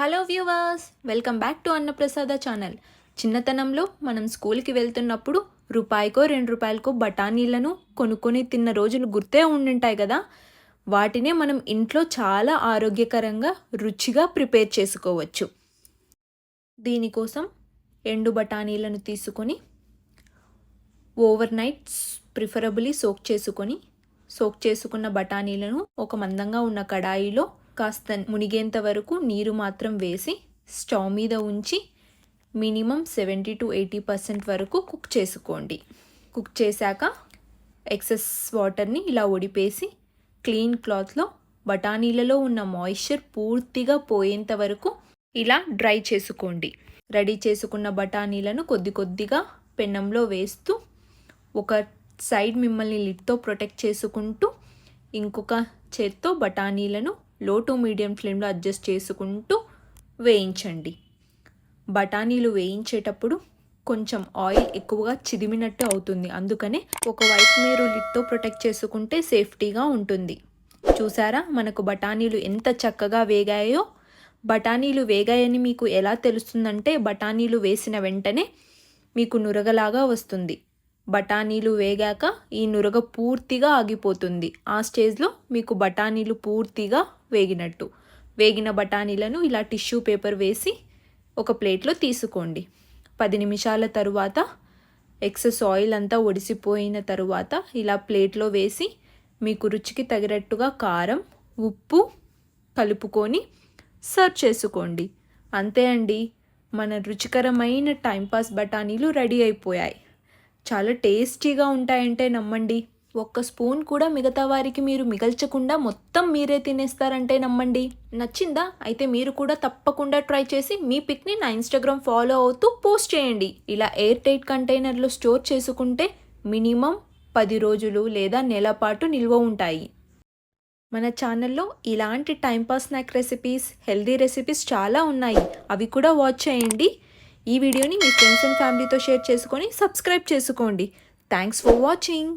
Hello viewers, welcome back to అన్నప్రసాద channel. చిన్నతనంలో మనం స్కూల్కి వెళ్తున్నప్పుడు రూపాయికో రూపాయలకో బఠానీలను కొనుక్కొని తిన్న రోజులు గుర్తే ఉండుంటాయి కదా. వాటినే మనం ఇంట్లో చాలా ఆరోగ్యకరంగా రుచిగా ప్రిపేర్ చేసుకోవచ్చు. దీనికోసం ఎండు బఠానీలను తీసుకొని ఓవర్ నైట్స్ ప్రిఫరబుల్లీ సోక్ చేసుకున్న బఠానీలను ఒక మందంగా ఉన్న కడాయిలో కాస్త మునిగేంత వరకు నీరు మాత్రం వేసి స్టవ్ మీద ఉంచి మినిమం 70-80% వరకు కుక్ చేసుకోండి. కుక్ చేశాక ఎక్సెస్ వాటర్ని ఇలా ఒడిపేసి క్లీన్ క్లాత్లో బఠానీలలో ఉన్న మాయిశ్చర్ పూర్తిగా పోయేంత వరకు ఇలా డ్రై చేసుకోండి. రెడీ చేసుకున్న బఠానీలను కొద్ది కొద్దిగా పెనంలో వేస్తూ ఒక సైడ్ మిమ్మల్ని లిడ్తో ప్రొటెక్ట్ చేసుకుంటూ ఇంకొక చేత్తో బఠానీలను లో టు మీడియం ఫ్లేమ్లో అడ్జస్ట్ చేసుకుంటూ వేయించండి. బఠానీలు వేయించేటప్పుడు కొంచెం ఆయిల్ ఎక్కువగా చిదిమినట్టు అవుతుంది, అందుకనే ఒకవైపు మీరు లిడ్తో ప్రొటెక్ట్ చేసుకుంటే సేఫ్టీగా ఉంటుంది. చూసారా మనకు బఠానీలు ఎంత చక్కగా వేగాయో. బఠానీలు వేగాయని మీకు ఎలా తెలుస్తుందంటే బఠానీలు వేసిన వెంటనే మీకు నురగలాగా వస్తుంది. బఠానీలు వేగాక ఈ నురగ పూర్తిగా ఆగిపోతుంది. ఆ స్టేజ్లో మీకు బఠానీలు పూర్తిగా వేగినట్టు. వేగిన బఠానీలను ఇలా టిష్యూ పేపర్ వేసి ఒక ప్లేట్లో తీసుకోండి. 10 నిమిషాల తరువాత ఎక్సెస్ ఆయిల్ అంతా ఒడిసిపోయిన తరువాత ఇలా ప్లేట్లో వేసి మీకు రుచికి తగినట్టుగా కారం, ఉప్పు కలుపుకొని సర్వ్ చేసుకోండి. అంతే అండి, మన రుచికరమైన టైంపాస్ బఠానీలు రెడీ అయిపోయాయి. చాలా టేస్టీగా ఉంటాయంటే నమ్మండి. ఒక్క స్పూన్ కూడా మిగతా వారికి మీరు మిగల్చకుండా మొత్తం మీరే తినేస్తారంటే నమ్మండి. నచ్చిందా? అయితే మీరు కూడా తప్పకుండా ట్రై చేసి మీ పిక్ని నా ఇన్స్టాగ్రామ్ ఫాలో అవుతూ పోస్ట్ చేయండి. ఇలా ఎయిర్ టైట్ కంటైనర్లో స్టోర్ చేసుకుంటే మినిమం 10 రోజులు లేదా నెల పాటు నిల్వ ఉంటాయి. మన ఛానల్లో ఇలాంటి timepass snack recipes, healthy recipes చాలా ఉన్నాయి. అవి కూడా వాచ్ చేయండి. ఈ వీడియోని మీ ఫ్రెండ్స్ అండ్ ఫ్యామిలీతో షేర్ చేసుకొని సబ్స్క్రైబ్ చేసుకోండి. Thanks for watching.